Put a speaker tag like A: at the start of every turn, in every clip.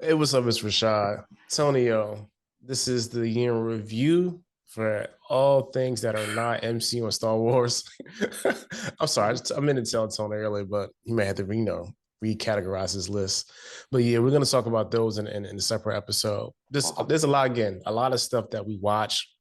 A: Hey, what's up? It's Rashad. Tonio, this is the year in review for all things that are not MCU and Star Wars. I'm sorry, I meant to tell Tony earlier, but he may have to, recategorize his list. But yeah, we're going to talk about those in a separate episode. There's a lot, again, a lot of stuff that we watch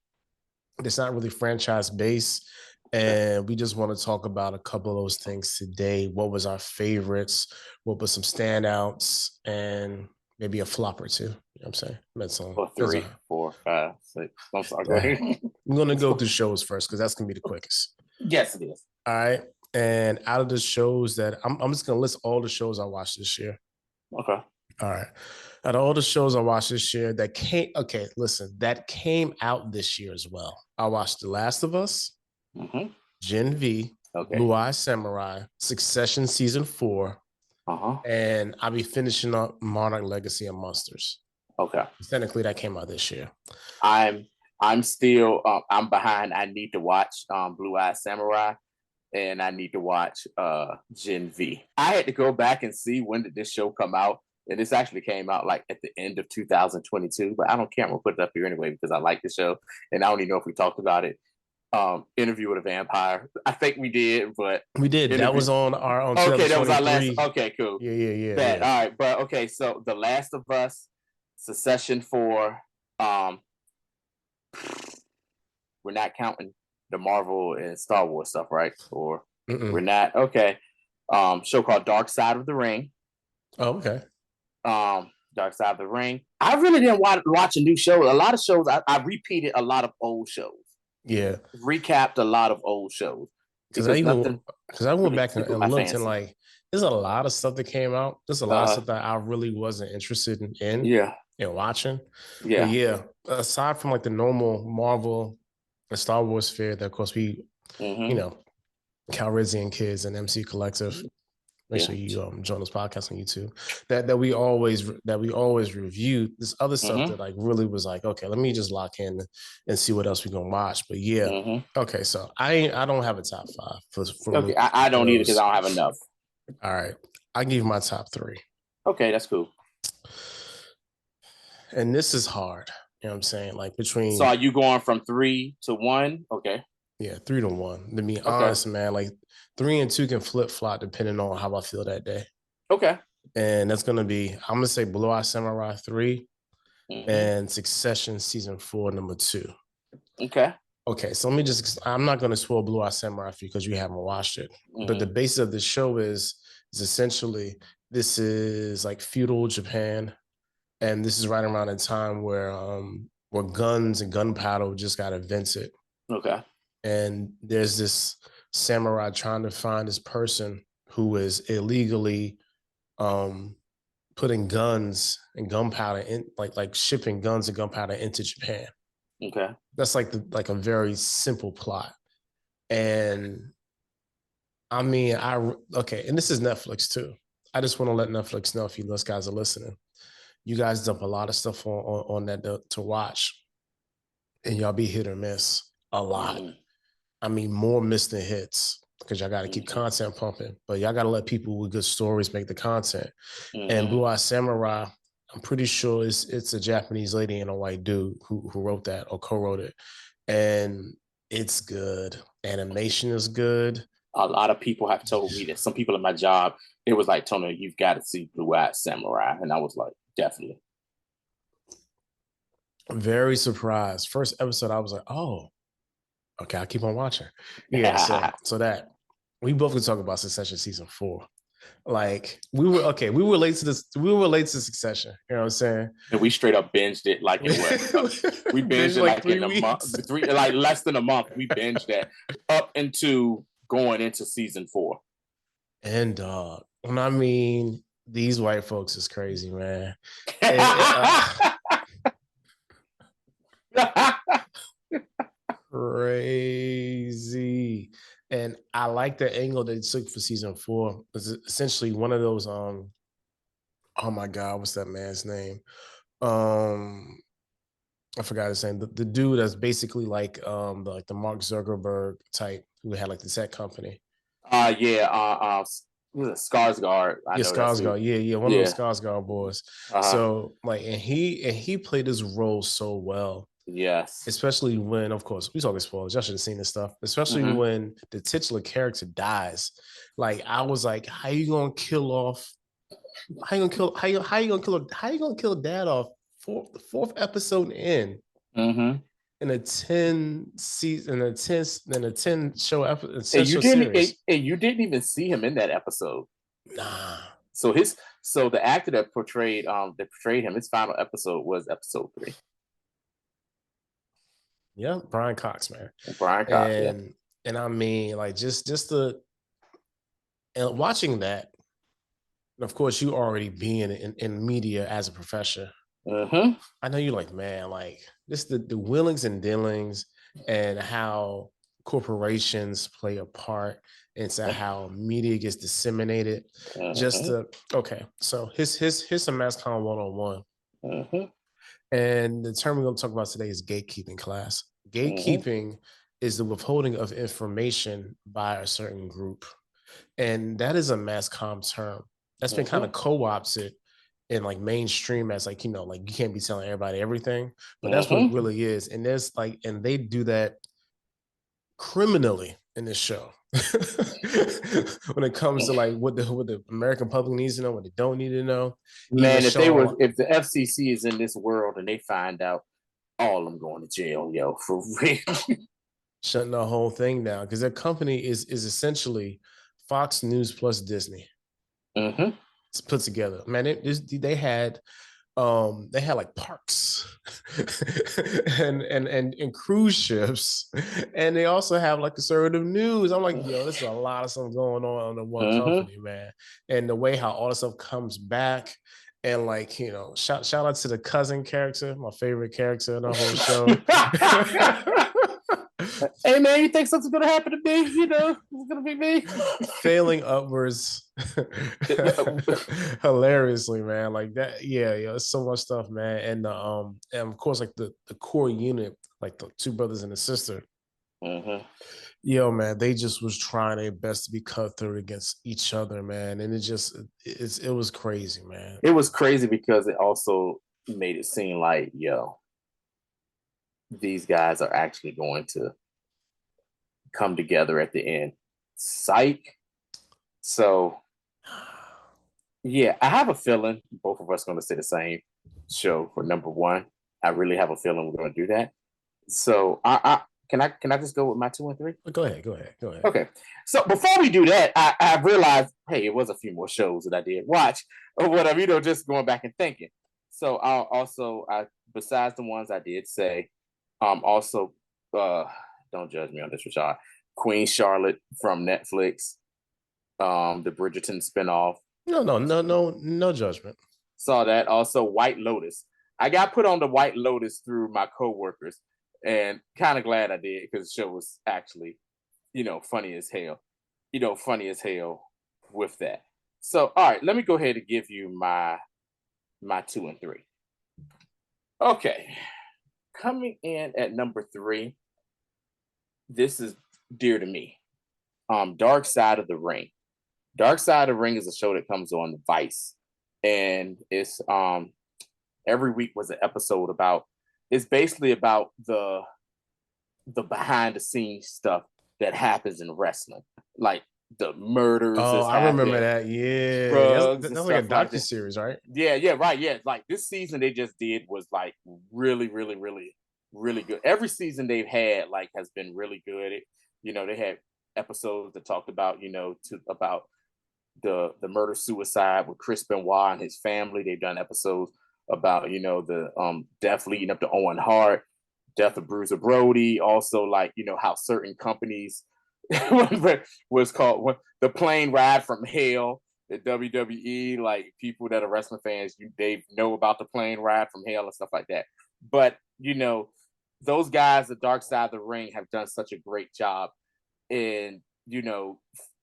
A: that's not really franchise based. And we just want to talk about a couple of those things today. What was our favorites? What was some standouts? And maybe a flop or two. You know what I'm saying? That's all.
B: Or three, 4, 5, 6. I'm sorry. Go ahead.
A: I'm going to go through shows first because that's going to be the quickest.
B: Yes, it is.
A: All right. And out of the shows that I'm just going to list all the shows I watched this year.
B: Okay.
A: All right. Out of all the shows I watched this year that came out this year as well. I watched The Last of Us, Gen V, Blue Eye Samurai, Succession Season 4, and I'll be finishing up Monarch Legacy and Monsters.
B: Okay.
A: Technically, that came out this year.
B: I'm still I'm behind. I need to watch Blue Eye Samurai, and I need to watch Gen V. I had to go back and see when did this show come out. And this actually came out like at the end of 2022, but I don't care. I'm gonna put it up here anyway because I like the show, and I don't even know if we talked about it. Interview with a Vampire. I think we did, but
A: we did. That was on our own.
B: Okay, that was our last. Okay, cool.
A: Yeah.
B: All right, but okay. So The Last of Us, Succession 4. We're not counting the Marvel and Star Wars stuff, right? Or we're not. Okay. Show called Dark Side of the Ring.
A: Oh, okay.
B: Dark Side of the Ring. I really didn't watch a new show. A lot of shows, I repeated a lot of old shows.
A: Yeah.
B: Recapped a lot of old shows.
A: Because I went back and looked and like, there's a lot of stuff that came out. There's a lot of stuff that I really wasn't interested in.
B: Yeah.
A: And watching.
B: Yeah.
A: But yeah. Aside from like the normal Marvel and Star Wars fair that of course we, Calrissian Kids and MC Collective. Make sure you join this podcast on YouTube. That we always review. This other stuff that like really was like, okay, let me just lock in and see what else we're gonna watch. But yeah, okay. So I don't have a top 5 for
B: okay. I don't either because I don't have enough.
A: All right, I give you my top 3.
B: Okay, that's cool.
A: And this is hard. You know what I'm saying? Like between.
B: So are you going from 3 to 1? Okay.
A: Yeah, 3 to 1. To be honest, man, like 3 and 2 can flip flop depending on how I feel that day.
B: Okay.
A: And that's gonna be, I'm gonna say Blue Eye Samurai 3 and Succession Season 4 number 2.
B: Okay.
A: Okay, so I'm not gonna spoil Blue Eye Samurai for you because you haven't watched it. But the basis of the show is essentially this is like feudal Japan, and this is right around a time where guns and gunpowder just got invented.
B: Okay.
A: And there's this samurai trying to find this person who is illegally putting guns and gunpowder in, like shipping guns and gunpowder into Japan.
B: Okay.
A: That's like a very simple plot. And I mean, and this is Netflix too. I just want to let Netflix know if you guys are listening. You guys dump a lot of stuff on that to watch. And y'all be hit or miss a lot. I mean, more miss than hits because y'all got to keep content pumping. But y'all got to let people with good stories make the content. And Blue Eye Samurai, I'm pretty sure it's a Japanese lady and a white dude who wrote that or co-wrote it. And it's good. Animation is good.
B: A lot of people have told me that. Some people in my job, it was like, Tony, you've got to see Blue Eye Samurai. And I was like, definitely.
A: Very surprised. First episode, I was like, oh, okay, I'll keep on watching. Yeah, so that we both could talk about Succession Season 4. Like we were late to this. We were late to Succession. You know what I'm saying?
B: And we straight up binged it like it was. We binged it like in a month, like less than a month. We binged that up into going into Season 4.
A: And when I mean these white folks is crazy, man. Crazy. And I like the angle they took for Season 4. It's essentially one of those oh my God, what's that man's name? I forgot his name. The dude that's basically like the Mark Zuckerberg type who had like the tech company.
B: Skarsgård. I
A: Yeah,
B: know that's who.
A: Skarsgård. Yeah, one of those
B: Yeah.
A: Skarsgård boys.
B: Uh-huh.
A: So like, and he played his role so well,
B: Yes.
A: especially when, of course, we talking spoilers. Y'all should have seen this stuff. Especially
B: Mm-hmm.
A: when the titular character dies. Like, I was like, how you gonna kill off? How you gonna kill? How you gonna kill? How you gonna kill Dad off? Fourth episode
B: Mm-hmm.
A: in a 10 season, in a 10 show episode,
B: And
A: 10 show series.
B: you didn't even see him in that episode.
A: Nah.
B: So the actor that portrayed him, his final episode was episode 3.
A: Yeah, Brian Cox, man.
B: Brian Cox, yeah.
A: And I mean, like, just the and watching that, and of course, you already being in media as a profession.
B: Mm-hmm.
A: I know you're like, man, like this the willings and dealings and how corporations play a part into how media gets disseminated. Just
B: Mm-hmm.
A: to okay, so here's some MassCon 101.
B: Mm-hmm.
A: And the term we're going to talk about today is gatekeeping class.
B: Mm-hmm.
A: Gatekeeping is the withholding of information by a certain group. And that is a mass comm term that's been kind of co-opted in like mainstream as like, like you can't be telling everybody everything, but that's what it
B: Mm-hmm.
A: really is. And there's like, and they do that criminally in this show. When it comes to like what the American public needs to know, what they don't need to know. Even
B: Man, if the FCC is in this world and they find out, all of them going to jail, yo, for real.
A: Shutting the whole thing down because their company is essentially Fox News plus Disney.
B: Mm-hmm.
A: It's put together. Man, they had like parks and cruise ships, and they also have like conservative news. I'm like, yo, this is a lot of stuff going on in one company, man. And the way how all this stuff comes back. And like, shout out to the cousin character, my favorite character in the whole show.
B: Hey man, you think something's gonna happen to me? It's gonna be me.
A: Failing upwards hilariously, man. Like that, yeah, it's so much stuff, man. And and of course, like the core unit, like the two brothers and a sister.
B: Mm-hmm.
A: Yo, man, they just was trying their best to be cutthroat against each other, man. And it was crazy, man.
B: It was crazy because it also made it seem like, yo, these guys are actually going to come together at the end. Psych. So, yeah, I have a feeling both of us are going to say the same show for number one. I really have a feeling we're going to do that. So, can I just go with my 2 and 3?
A: Go ahead.
B: Okay. So before we do that, I realized, hey, it was a few more shows that I did watch or whatever, just going back and thinking. So I'll also, besides the ones I did say, also, don't judge me on this, Rashad. Queen Charlotte from Netflix, the Bridgerton spinoff.
A: No judgment.
B: Saw that. Also, White Lotus. I got put on the White Lotus through my coworkers, and kind of glad I did because the show was actually, funny as hell. Funny as hell with that. So, all right, let me go ahead and give you my 2 and 3. Okay, coming in at number 3. This is dear to me. Dark Side of the Ring. Dark Side of the Ring is a show that comes on Vice, and it's every week was an episode about. It's basically about the behind the scenes stuff that happens in wrestling, like the murders.
A: Oh, I remember that. Yeah, that's like a docuseries, right?
B: Yeah, right. Yeah, like this season they just did was like really, really, really, really good. Every season they've had like has been really good. They had episodes that talked about about the murder suicide with Chris Benoit and his family. They've done episodes about the death leading up to Owen Hart, death of Bruiser Brody. Also, like how certain companies was called the plane ride from hell. The WWE, like people that are wrestling fans, they know about the plane ride from hell and stuff like that. But those guys, the Dark Side of the Ring, have done such a great job in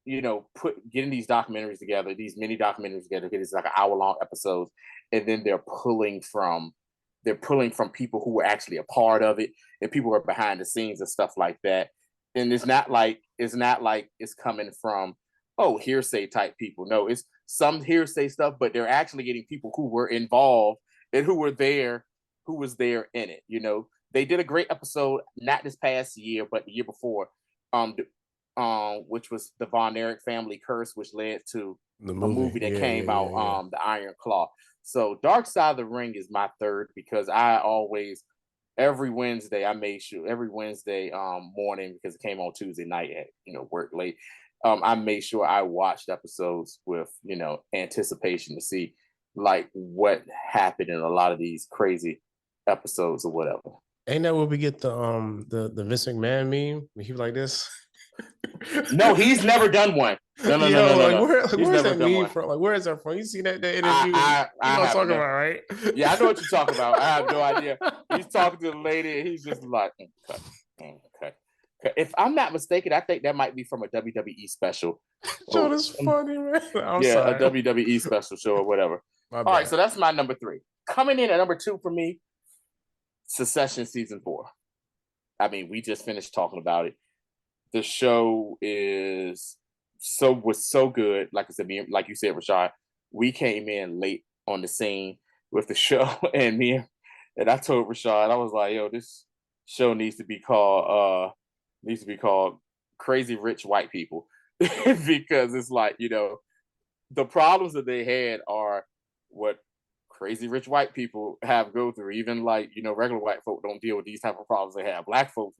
B: getting these documentaries together, these mini documentaries together. It's like an hour-long episodes, and then they're pulling from people who were actually a part of it and people who are behind the scenes and stuff like that. And it's not like it's coming from hearsay type people. No, it's some hearsay stuff, but they're actually getting people who were involved and who was there in it. They did a great episode, not this past year, but the year before, which was the Von Erich family curse, which led to
A: The
B: a movie that
A: yeah,
B: came out,
A: yeah.
B: The Iron Claw. So Dark Side of the Ring is my third because I always every Wednesday I made sure every Wednesday morning because it came on Tuesday night at work late. I made sure I watched episodes with anticipation to see like what happened in a lot of these crazy episodes or whatever.
A: Ain't that where we get the Vince McMahon meme? He was like this.
B: No, he's never done one. No.
A: Where's that meme from? Like, where is that from? You see that interview?
B: I
A: you know what I'm talking about, right?
B: Yeah, I know what you're talking about. I have no idea. He's talking to the lady, and he's just like, okay. If I'm not mistaken, I think that might be from a WWE special.
A: Joe, that's funny, man. I'm
B: sorry.
A: A
B: WWE special show or whatever. All right, so that's my number 3. Coming in at number 2 for me, Succession season 4. I mean, we just finished talking about it. The show was so good. Like I said, like you said, Rashad, we came in late on the scene with the show, and I told Rashad, I was like, "Yo, this show needs to be called Crazy Rich White People," because it's like the problems that they had are what crazy rich white people have go through. Even like regular white folk don't deal with these type of problems they have. Black folks,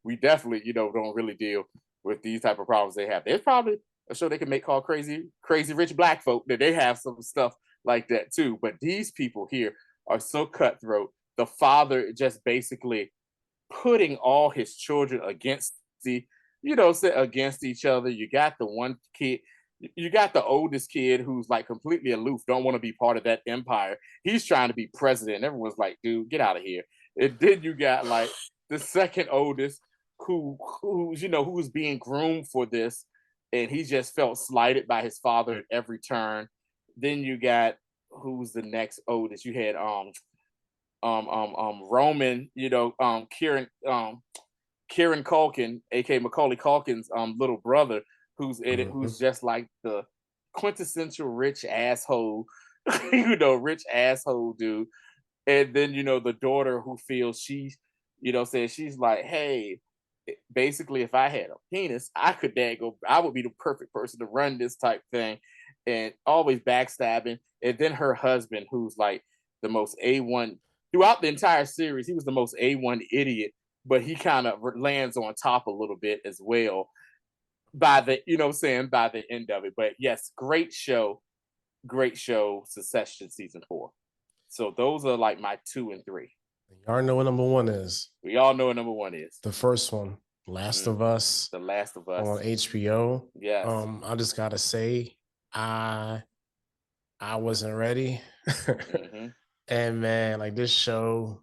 B: we definitely don't really deal with these type of problems they have. There's probably a show they can make called Crazy Rich Black Folk that they have some stuff like that too. But these people here are so cutthroat. The father just basically putting all his children against against each other. You got the one kid. You got the oldest kid who's like completely aloof, don't want to be part of that empire. He's trying to be president. Everyone's like, dude, get out of here. And then you got like the second oldest who's being groomed for this, and he just felt slighted by his father at every turn. Then you got who's the next oldest? You had Roman, Kieran Culkin, aka Macaulay Culkin's little brother, who's in it, who's just like the quintessential rich asshole, rich asshole dude. And then the daughter who feels says she's like, hey, basically, if I had a penis, I would be the perfect person to run this type thing, and always backstabbing. And then her husband, who's like the most A1 throughout the entire series, he was the most A1 idiot, but he kind of lands on top a little bit as well by the by the end of it. But yes, great show, Succession season 4. So those are like my 2 and 3.
A: You already know what number 1 is.
B: We all know what number 1 is.
A: The first one, Last of Us.
B: The Last of Us
A: on HBO.
B: Yes.
A: I just gotta say, I wasn't ready. And man, like this show,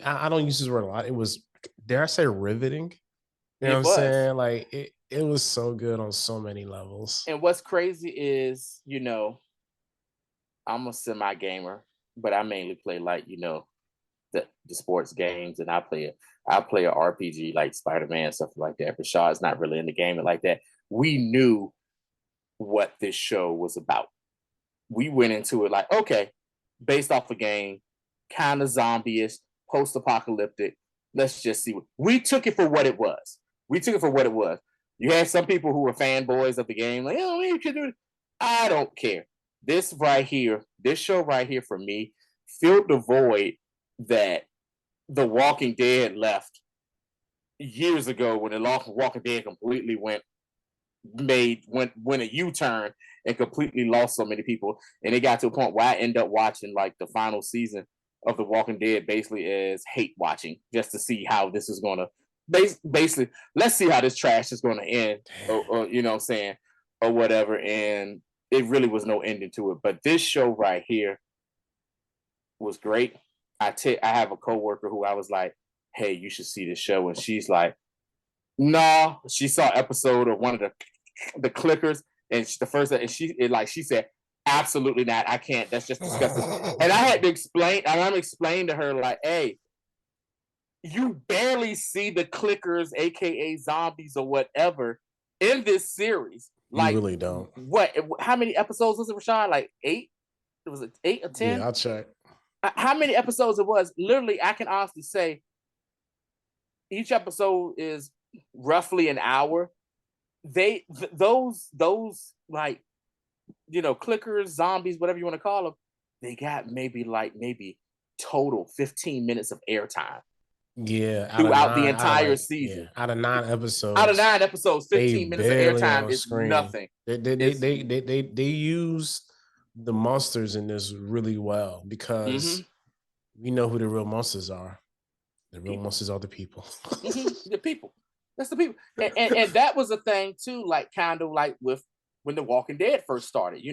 A: I don't use this word a lot. It was, dare I say, riveting. You know what I'm saying? Like it was so good on so many levels.
B: And what's crazy is, I'm a semi gamer, but I mainly play like, the sports games, and I play a RPG like Spider-Man, stuff like that. Rashad's not really into gaming like that. We knew what this show was about. We went into it like, okay, based off a game, kind of zombie-ish, post-apocalyptic. Let's just see. We took it for what it was. You had some people who were fanboys of the game, like, oh, you can do it. I don't care. This show right here for me filled the void that The Walking Dead left years ago when The Walking Dead completely went a U-turn and completely lost so many people. And it got to a point where I ended up watching like the final season of The Walking Dead basically as hate watching, just to see how this is going to basically, let's see how this trash is going to end, or you know what I'm saying, or whatever. And it really was no ending to it. But this show right here was great. I have a coworker who I was like, hey, you should see this show. And she's like, no, she saw an episode of one of the clickers, and she said, absolutely not. I can't. That's just disgusting. And I had to explain, and I'm explaining to her like, hey, you barely see the clickers, aka zombies or whatever, in this series.
A: You
B: Like
A: really don't.
B: what? How many episodes was it, Rashad? Like 8? It was 8 or 10?
A: Yeah, I'll check.
B: How many episodes it was? Literally, I can honestly say each episode is roughly an hour. Those like clickers, zombies, whatever you want to call them, they got maybe total 15 minutes of airtime
A: Yeah,
B: throughout the entire season.
A: out of 9
B: Out of
A: episodes,
B: 9 episodes,
A: they
B: 15 minutes of
A: barely
B: airtime
A: on
B: is
A: screen.
B: nothing.
A: They
B: It's
A: they they they, they use the monsters in this really well because we know who the real monsters are. The real
B: people.
A: monsters are the people.
B: The people. That's the people. And that was a thing too, like kind of like with when The Walking Dead first started.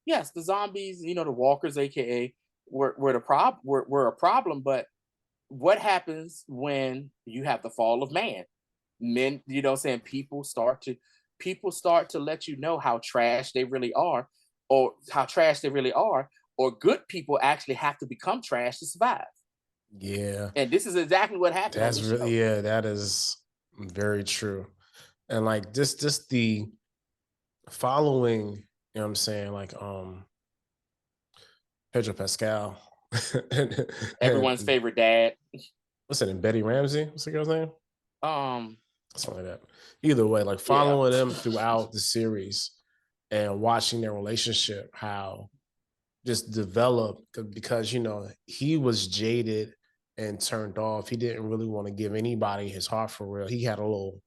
B: Yes, the zombies, the walkers, aka were were a problem, but what happens when you have the fall of man? Men, saying people start to let you know how trash they really are, or how trash they really are, or good people actually have to become trash to survive.
A: Yeah,
B: And this is exactly what happened on
A: that's
B: this
A: really
B: show.
A: that is very true. And like just the following, you know what I'm saying, like Pedro Pascal and,
B: Everyone's
A: and
B: favorite dad.
A: what's it, and Betty Ramsey? What's the girl's name?
B: Um,
A: Something like that. Either way, like
B: yeah.
A: following them throughout the series and watching their relationship, how just develop because he was jaded and turned off. He didn't really want to give anybody his heart for real. He had a little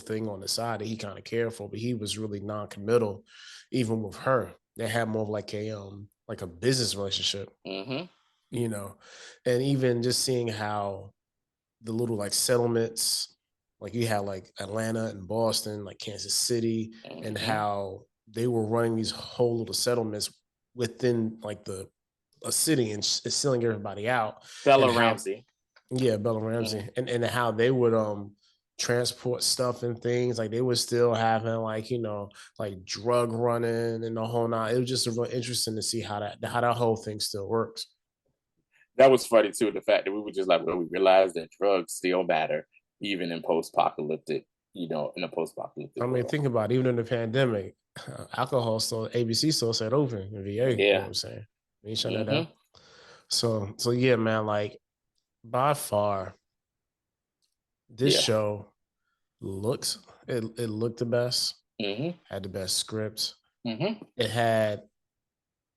A: thing on the side that he kind of cared for, but he was really non-committal, even with her. They had more of like a business relationship,
B: Mm-hmm.
A: you know, and even just seeing how the little like settlements, like you had like Atlanta and Boston, like Kansas City, and
B: Mm-hmm.
A: how they were running these whole little settlements within like a city and selling everybody out, and
B: Bella
A: how
B: Ramsey.
A: yeah, Bella
B: Mm-hmm.
A: Ramsey, and how they would transport stuff and things like they were still having like like drug running and the whole nine. It was just real interesting to see how that whole thing still works.
B: That was funny too. The fact that we were just like, well, we realized that drugs still matter, even in post-apocalyptic, in a post-apocalyptic
A: I mean,
B: world.
A: think about it, even in the pandemic, alcohol store, ABC store said open in VA. You know what
B: Yeah.
A: I'm saying? We ain't shut that down.
B: Mm-hmm.
A: So yeah, man. Like by far, this
B: Yeah.
A: show looks it looked the best.
B: Mm-hmm.
A: Had the best script.
B: Mm-hmm.
A: It had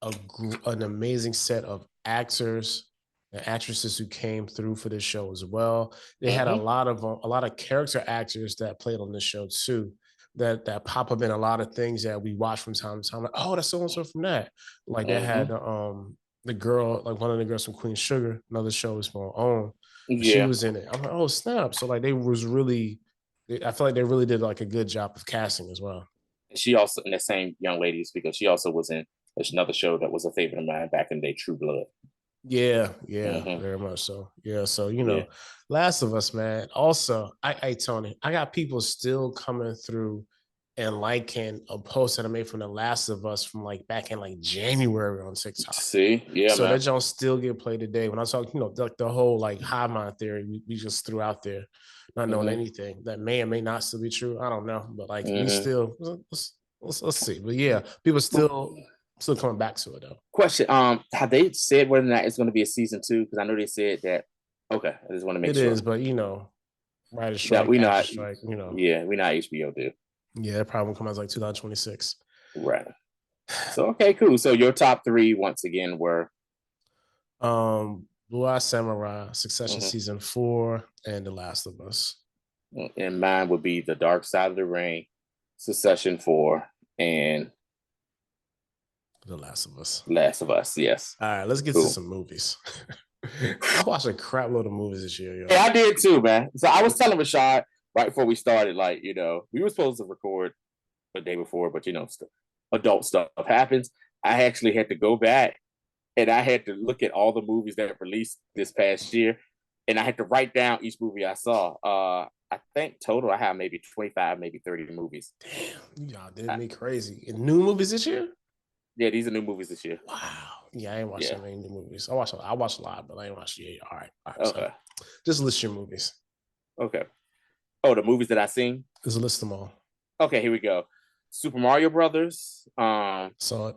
A: an amazing set of actors and actresses who came through for this show as well. They had a
B: Mm-hmm.
A: lot of character actors that played on this show too. That pop up in a lot of things that we watch from time to time. Like, oh, that's so and so from that. Like they had
B: Mm-hmm.
A: the girl, like one of the girls from Queen Sugar, another show is for own. She
B: Yeah.
A: was in it. I'm like, oh snap! So like they was really, I feel like they really did like a good job of casting as well.
B: She also, and the same young ladies, because she also was in, there's another show that was a favorite of mine back in the day, True Blood.
A: Yeah,
B: Mm-hmm.
A: very much so. Yeah, so
B: Yeah.
A: Last of Us, man. Also, Tony, I got people still coming through and liking a post that I made from The Last of Us from like back in like January on TikTok.
B: See? Yeah,
A: So
B: man.
A: that don't still get played today. When I talk, like the whole like hive mind theory we just threw out there, not knowing
B: Mm-hmm.
A: anything that may or may not still be true. I don't know, but like we
B: Mm-hmm.
A: still let's see. But yeah, people still coming back to it though.
B: Question: have they said whether or not it's going to be a season 2? Because I know they said that. Okay, I just want to make
A: It
B: sure
A: is, but writer
B: that
A: strike,
B: we
A: actor
B: not.
A: strike,
B: Yeah, we not HBO do.
A: yeah, it probably will come out like 2026.
B: Right. So okay, cool. So your top 3 once again were.
A: Blue Eye Samurai, Succession
B: Mhm.
A: season 4, and The Last of Us.
B: And mine would be The Dark Side of the Ring, Succession 4, and
A: The Last of Us.
B: Last of Us. Yes.
A: All right, let's get to
B: Cool.
A: some movies. I watched a crap load of movies this year, yo.
B: Yeah, I did too, man. So I was telling Rashad right before we started, like, we were supposed to record the day before, but adult stuff happens. I actually had to go back and I had to look at all the movies that released this past year, and I had to write down each movie I saw. I think total I have maybe 25, maybe 30 movies.
A: Damn, y'all did me crazy. And new movies this year?
B: Yeah, these are new movies this year.
A: Wow. Yeah, I ain't watched
B: Yeah.
A: that many new movies. I watched a lot, but I ain't watched. Yeah, all right.
B: Okay.
A: So just list your movies.
B: Okay. Oh, the movies that I seen.
A: Just list them all.
B: Okay, here we go. Super Mario Brothers.
A: Saw it.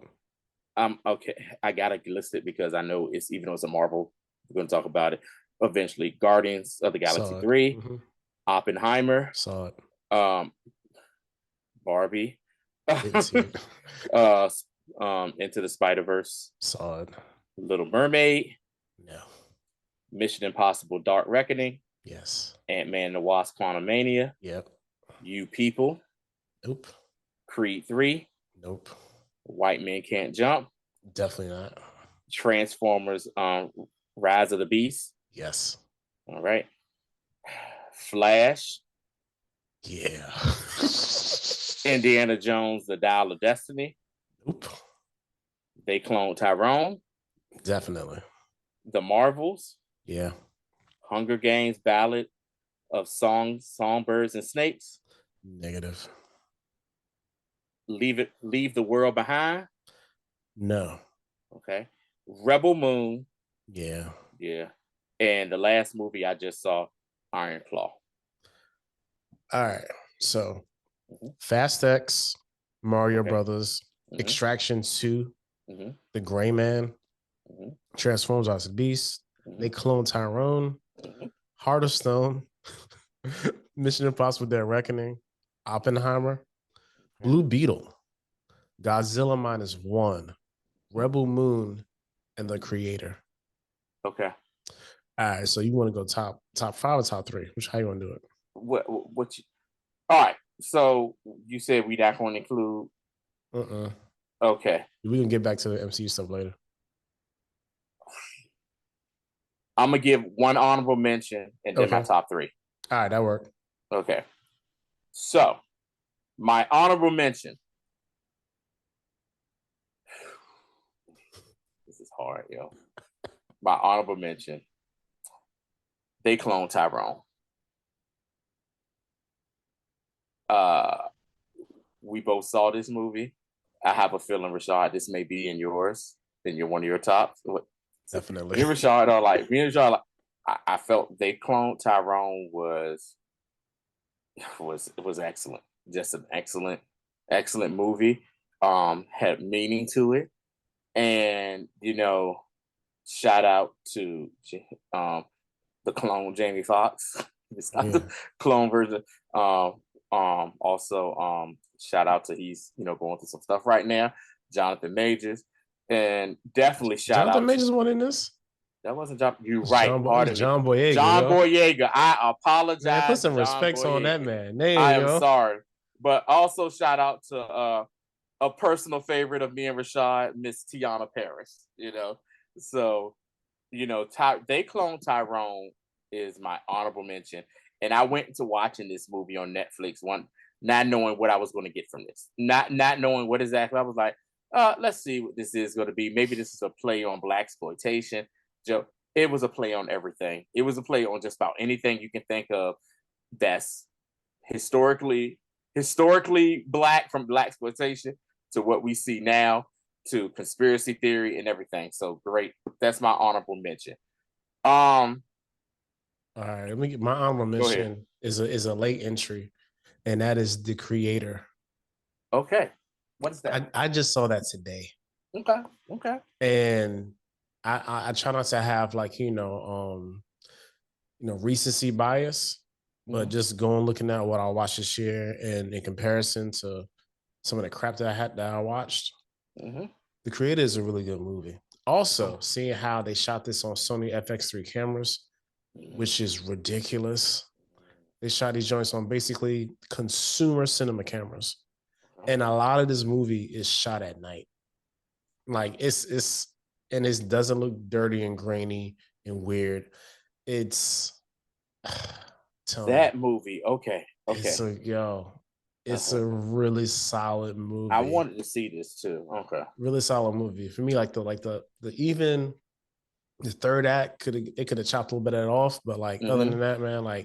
B: Okay. I gotta list it because I know it's, even though it's a Marvel, we're gonna talk about it eventually. Guardians of the Galaxy
A: Saw it.
B: 3, Oppenheimer,
A: Saw it.
B: um, Barbie,
A: Didn't see it.
B: uh, Into the Spider-Verse,
A: Saw it.
B: Little Mermaid,
A: No.
B: Mission Impossible: Dark Reckoning,
A: Yes.
B: Ant-Man and the Wasp: Quantumania,
A: Yep.
B: You People,
A: Nope.
B: Creed 3,
A: Nope.
B: White Men Can't Jump,
A: Definitely not.
B: Transformers: Rise of the Beast.
A: Yes.
B: All right, Flash,
A: Yeah.
B: Indiana Jones: The Dial of Destiny,
A: Nope.
B: They Clone Tyrone,
A: Definitely.
B: The Marvels,
A: Yeah.
B: Hunger Games: Ballad of Songbirds and Snakes,
A: Negative.
B: Leave the World Behind.
A: No.
B: Okay, Rebel Moon.
A: Yeah.
B: Yeah, and the last movie I just saw, Iron Claw.
A: All right. So
B: Mhm.
A: Fast X, Mario
B: Okay.
A: Brothers, Extraction 2,
B: Mm-hmm.
A: The Gray Man,
B: Mm-hmm.
A: Transformers Rise of the Beast,
B: Mm-hmm.
A: They Clone Tyrone,
B: Mm-hmm.
A: Heart of Stone, Mission Impossible: Dead Reckoning, Oppenheimer, Blue Beetle, Godzilla -1, Rebel Moon, and The Creator.
B: Okay.
A: All right, so you want to go top five or top three? Which how you want to do it?
B: What you, all right. So you said we not going to include. Okay.
A: We can get back to the MCU stuff later.
B: I'm gonna give one honorable mention and then my top three.
A: All right, that worked.
B: Okay. So my honorable mention. This is hard, yo. My honorable mention. They Clone Tyrone. Uh, we both saw this movie. I have a feeling, Rashad, this may be in yours, in your one of your tops.
A: Definitely.
B: Me and Rashad are like, I felt They Clone Tyrone was excellent. Just an excellent movie. Had meaning to it. And shout out to the clone Jamie Foxx. It's not the clone version. Also, shout out to, he's going through some stuff right now. Jonathan Majors, and definitely shout
A: Jonathan
B: out.
A: Majors won in this.
B: That wasn't John. You're right. Pardon me,
A: John Boyega.
B: John
A: yo.
B: Boyega. I apologize.
A: Man, put some
B: John
A: respects on that
B: Boyega.
A: man name,
B: I am
A: yo.
B: sorry, but also shout out to a personal favorite of me and Rashad, Miss Tiana Paris. So They Clone Tyrone is my honorable mention, and I went into watching this movie on Netflix not knowing what I was going to get from this, not knowing what exactly. I was like, let's see what this is going to be. Maybe this is a play on blaxploitation. Joe, it was a play on everything. It was a play on just about anything you can think of that's historically black, from blaxploitation to what we see now, to conspiracy theory and everything. So great. That's my honorable mention.
A: All right, let me get my honorable mention is a late entry, and that is The Creator.
B: Okay. What is that?
A: I just saw that today.
B: Okay.
A: And I try not to have recency bias, but just going looking at what I watched this year and in comparison to some of the crap that I watched, The Creator is a really good movie. Also, seeing how they shot this on Sony FX3 cameras, which is ridiculous. They shot these joints on basically consumer cinema cameras. And a lot of this movie is shot at night. Like it doesn't look dirty and grainy and weird. It's
B: that movie. Okay.
A: It's a really solid movie.
B: I wanted to see this too. Okay.
A: Really solid movie. For me, the even the third act could have chopped a little bit of it off, but other than that, man,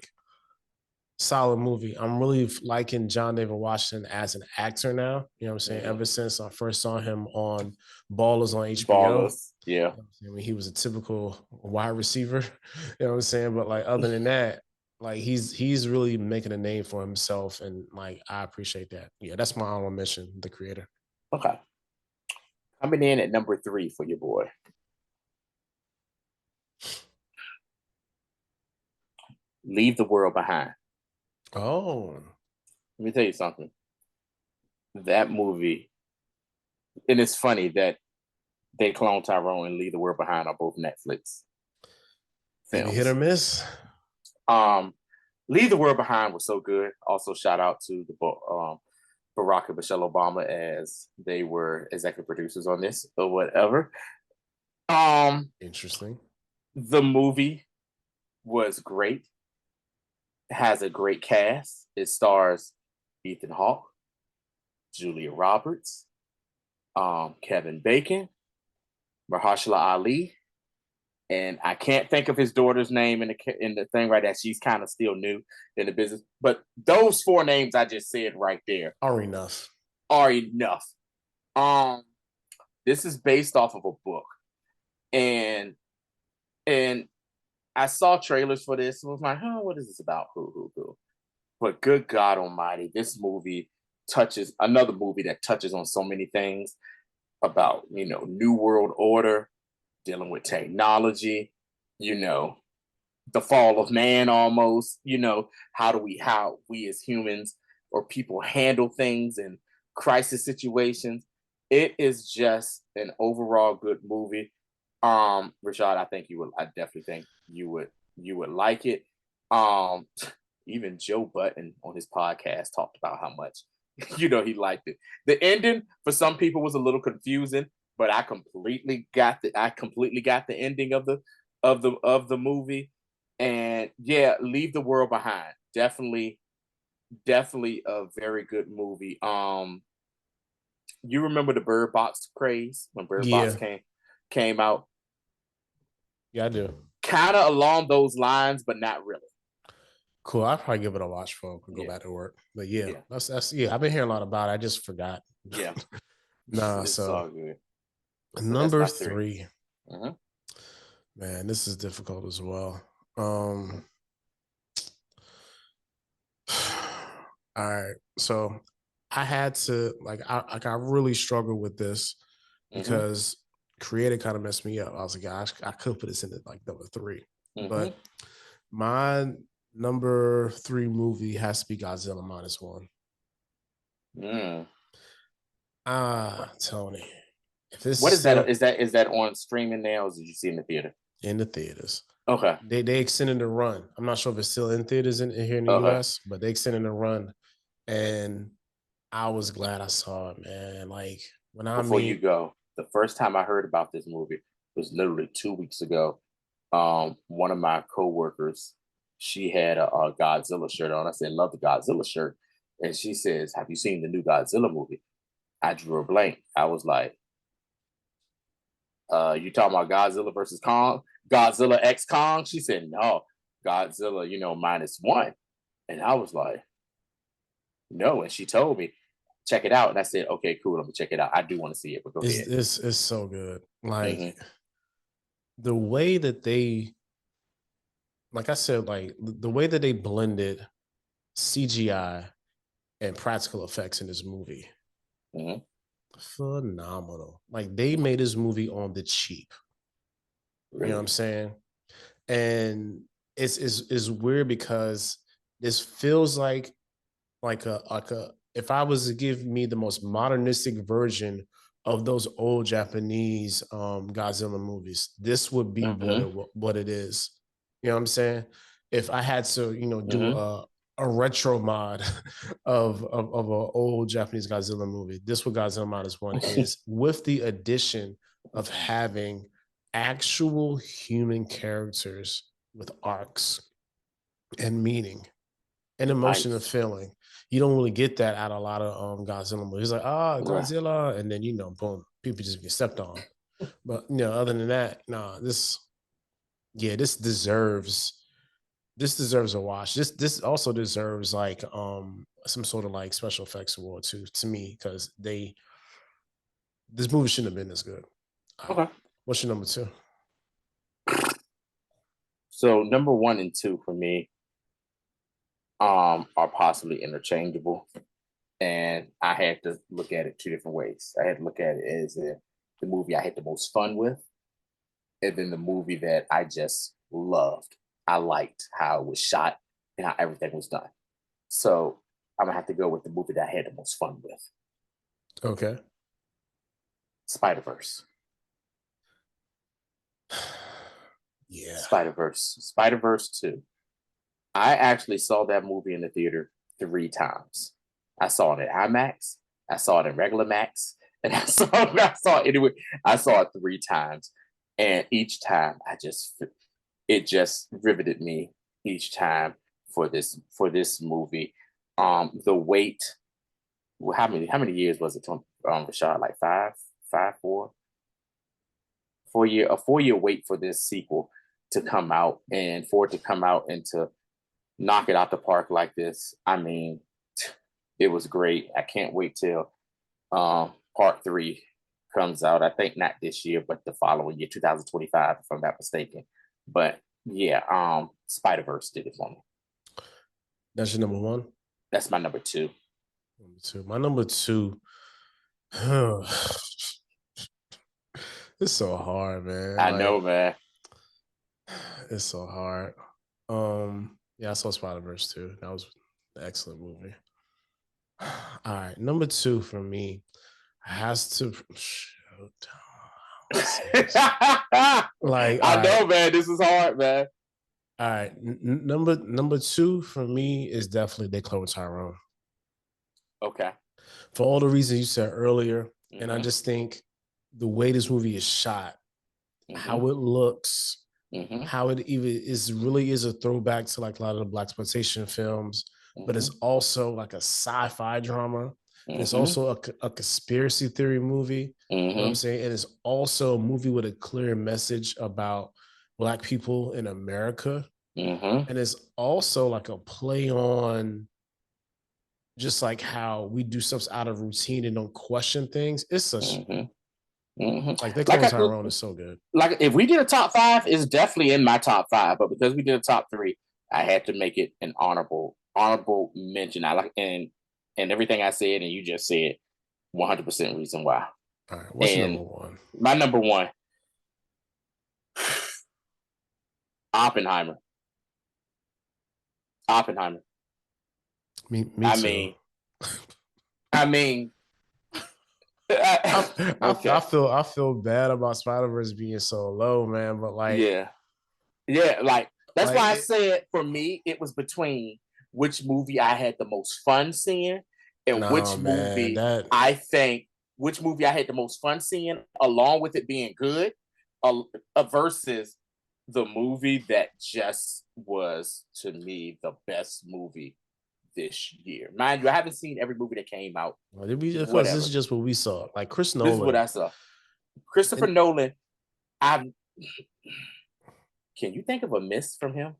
A: solid movie. I'm really liking John David Washington as an actor now. You know what I'm saying? Ever since I first saw him on Ballers on HBO.
B: Ballers, yeah.
A: I mean, he was a typical wide receiver. You know what I'm saying? But other than that, Like he's really making a name for himself, and like I appreciate that. Yeah, that's my honorable mention, the creator.
B: Okay. Coming in at number 3 for your boy. Leave the World Behind.
A: Oh,
B: Let me tell you something. That movie, and it's funny that they clone Tyrone and Leave the World Behind are both Netflix
A: maybe hit or
B: films.
A: miss.
B: Um, Leave the World Behind was so good. Also, shout out to the Barack and Michelle Obama as they were executive producers on this or whatever.
A: Interesting.
B: The movie was great. It has a great cast. It stars Ethan Hawke, Julia Roberts, Kevin Bacon, Mahershala Ali, and I can't think of his daughter's name in the thing right now. She's kind of still new in the business, but those 4 names I just said right there
A: Are enough.
B: are enough. Um, this is based off of a book, and and I saw trailers for this and was like, "Oh, what is this about?" Who? But good God Almighty, this movie touches another movie that touches on so many things about New World Order, dealing with technology, you know, the fall of man almost, how we as humans or people handle things in crisis situations. It is just an overall good movie. Rashad, I definitely think you would like it. Um Even Joe Button on his podcast talked about how much he liked it. The ending for some people was a little confusing, but I completely got the ending of the movie. And yeah, Leave the World Behind. Definitely a very good movie. You remember the Bird Box craze when Bird Box
A: Yeah,
B: came out?
A: yeah, I do.
B: Kind of along those lines, but not really.
A: Cool. I'll probably give it a watch before I go
B: Yeah,
A: back to work. But yeah,
B: yeah,
A: that's yeah. I've been hearing a lot about it. I just forgot.
B: yeah.
A: Nah,
B: It's
A: so
B: all good. So that's
A: number
B: my 3.
A: 3,
B: Mm-hmm.
A: man, this is difficult as well. Um, all right. So I had to I really struggled with this
B: Mm-hmm.
A: because creator kind of messed me up. I was like, gosh, I could put this in at like number 3.
B: Mm-hmm.
A: But my number 3 movie has to be Godzilla minus one.
B: Mm.
A: Ah, Tony. If this
B: What
A: is
B: is that?
A: still
B: Is that on streaming now? Or did you see it in the theater?
A: in the theaters,
B: Okay.
A: they extended the run. I'm not sure if it's still in theaters here in the
B: Okay.
A: US, but they extended the run. And I was glad I saw it, man. Like when I
B: Before you
A: mean,
B: go, the first time I heard about this movie was literally 2 weeks ago. One of my coworkers, she had a Godzilla shirt on. I said, "Love the Godzilla shirt," and she says, "Have you seen the new Godzilla movie?" I drew a blank. I was like, "You talking about Godzilla versus Kong? Godzilla X Kong?" She said, "No, Godzilla, minus one." And I was like, "No," and she told me, "Check it out." And I said, "Okay, cool. I'm gonna check it out. I do want to see it, but go ahead."
A: it's so good.
B: Hmm.
A: Like the way that they, like I said, like the way that they blended CGI and practical effects in this movie,
B: Hmm.
A: phenomenal. Like they made this movie on the cheap. You know what I'm
B: Really?
A: saying? And it's weird because this feels like a if I was to give me the most modernistic version of those old Japanese Godzilla movies, this would be
B: Hmm.
A: what it is. You know what I'm saying? If I had to, do
B: Hmm.
A: a retro mod of an old Japanese Godzilla movie, this what Godzilla minus one is, with the addition of having actual human characters with arcs and meaning and emotion and
B: Nice.
A: feeling. You don't really get that out of a lot of Godzilla movies. Like,
B: Right.
A: Godzilla, and then boom, people just get stepped on. But other than that, nah, this deserves a watch. This also deserves like some sort of like special effects award too, to me, because this movie shouldn't have been this good. All right.
B: Okay.
A: What's your number 2?
B: So number 1 and 2 for me, are possibly interchangeable. And I had to look at it two different ways. I had to look at it as the movie I had the most fun with, and then the movie that I just loved. I liked how it was shot and how everything was done. So I'm gonna have to go with the movie that I had the most fun with.
A: Okay.
B: Spider Verse.
A: Yeah.
B: Spider Verse 2. I actually saw that movie in the theater 3 times. I saw it in IMAX, I saw it in regular Max, and I saw it 3 times. And each time it just riveted me each time for this movie. The wait, how many years was it, Rashad? Like five, 4 year, a 4 year wait for this sequel to come out, and for it to come out and to knock it out the park like this. I mean, it was great. I can't wait till part 3 comes out. I think not this year, but the following year, 2025, if I'm not mistaken. But yeah, Spider Verse did it for me.
A: That's your number one?
B: That's my number 2.
A: Number 2. My number 2. It's so hard, man.
B: I know, man.
A: It's so hard. Yeah, I saw Spider-Verse too. That was an excellent movie. All right, number 2 for me has to like
B: I know, man. This is hard, man.
A: All right, number 2 for me is definitely They Clone Tyrone.
B: Okay.
A: For all the reasons you said earlier, and I just think the way this movie is shot, how it looks, how it even really is a throwback to like a lot of the blaxploitation films, but it's also like a sci-fi drama. And it's also a conspiracy theory movie. You know what I'm saying? And it's also a movie with a clear message about Black people in America. And it's also like a play on just like how we do stuff out of routine and don't question things. It's such like They Clone Tyrone is so good.
B: Like if we did a top 5, it's definitely in my top 5. But because we did a top 3, I had to make it an honorable mention. I like and everything I said and you just said 100% reason why.
A: All right, what's your number 1?
B: My number 1, Oppenheimer.
A: Me
B: I
A: too.
B: mean, I mean,
A: I feel bad about Spider-Verse being so low, man. But like,
B: yeah, like that's why I said for me it was between which movie I had the most fun seeing and which movie I had the most fun seeing, along with it being good, versus the movie that just was to me the best movie this year. Mind you, I haven't seen every movie that came out.
A: This is just what we saw. Like Chris Nolan.
B: This is what I saw. Christopher Nolan. Can you think of a miss from him?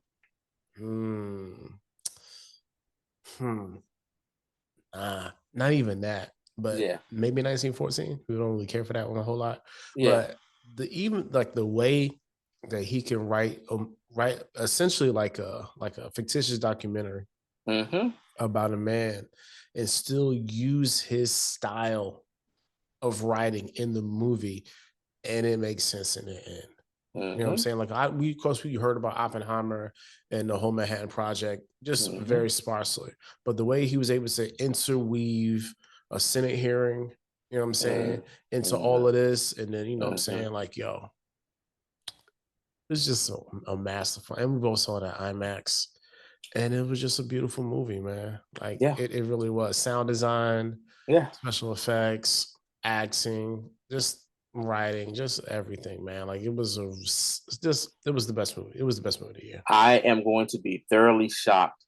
A: Not even that. But
B: yeah,
A: maybe 1914. We don't really care for that one a whole lot.
B: Yeah.
A: But even like the way that he can write essentially like a fictitious documentary about a man and still use his style of writing in the movie, and it makes sense in the end. You know what I'm saying? Like we heard about Oppenheimer and the whole Manhattan Project just very sparsely, but the way he was able to interweave a Senate hearing, you know what I'm saying, into all of this, and then you know what I'm saying, like it's just a masterful. And we both saw that IMAX, and it was just a beautiful movie, man. Like it really was. Sound design, special effects, acting, just writing, just everything, man. Like it was the best movie. It was the best movie of the year.
B: I am going to be thoroughly shocked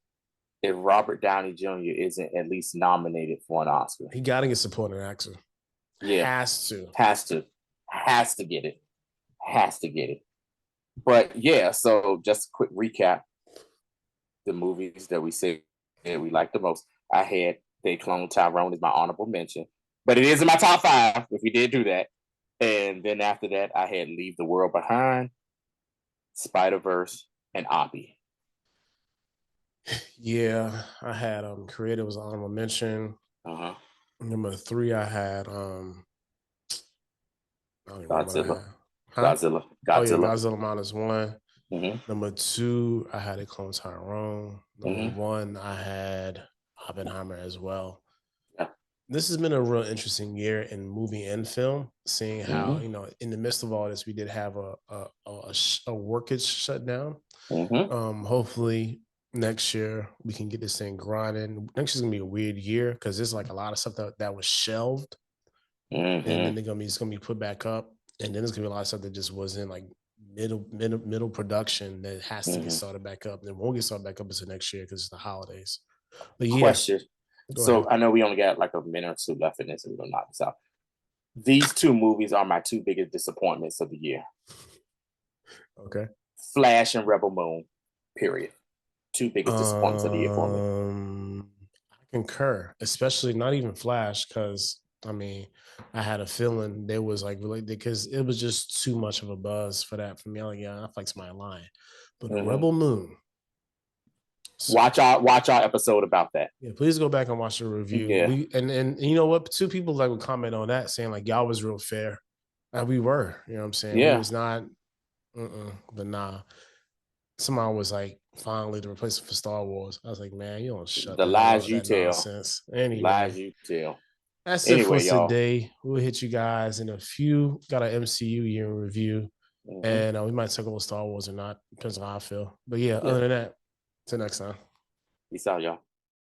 B: if Robert Downey Jr. isn't at least nominated for an Oscar.
A: He got to get supporting actor.
B: Yeah,
A: has to
B: get it. But yeah, so just a quick recap: the movies that we said we like the most. I had They Clone Tyrone as my honorable mention, but it is in my top 5 if we did do that. And then after that, I had Leave the World Behind, Spider-Verse, and Oppie.
A: Yeah, I had creative was an honorable mention.
B: Uh-huh.
A: Number three, I had I don't even remember what I
B: Godzilla.
A: had. Huh?
B: Godzilla.
A: Oh yeah,
B: Godzilla.
A: Godzilla minus one.
B: Mm-hmm.
A: Number two, I had a Clone Tyrone. Number
B: Mm-hmm.
A: one, I had Oppenheimer as well.
B: Yeah.
A: This has been a real interesting year in movie and film, seeing how,
B: Mm-hmm.
A: in the midst of all this, we did have a workage shutdown.
B: Mm-hmm.
A: Hopefully next year we can get this thing grinding. Next year's gonna be a weird year because there's like a lot of stuff that was shelved, and then
B: Mm-hmm.
A: it's gonna be put back up, and then there's gonna be a lot of stuff that just wasn't like middle production that has to get
B: Mm-hmm.
A: started back up. And it won't get started back up until next year because it's the holidays. But yeah,
B: Question.
A: go ahead.
B: So I know we only got like a minute or two left in this, and we're gonna knock this out. These two movies are my two biggest disappointments of the year.
A: Okay.
B: Flash and Rebel Moon. Period. Two biggest disappointments of the year for me.
A: I concur, especially not even Flash, because I mean, I had a feeling there was like really because it was just too much of a buzz for that for me. Like, yeah, I flex my line. But
B: Mm-hmm.
A: Rebel Moon.
B: Watch our episode about that.
A: Yeah, please go back and watch the review.
B: Yeah.
A: And you know what? Two people like would comment on that saying like y'all was real fair. And we were, you know what I'm saying? We
B: Yeah.
A: was not, but nah. Someone was like, finally the replacement for Star Wars. I was like, man, you don't shut
B: The
A: the hell up
B: lies
A: with
B: you
A: that
B: tell.
A: nonsense.
B: The
A: Anyway,
B: lies you tell.
A: that's it for
B: Anyway, y'all.
A: today. We'll hit you guys in a few. Got an MCU year in review,
B: Mm-hmm.
A: and we might talk about Star Wars or not. Depends on how I feel. But yeah,
B: Yeah.
A: other than that, till next time.
B: Peace out, y'all.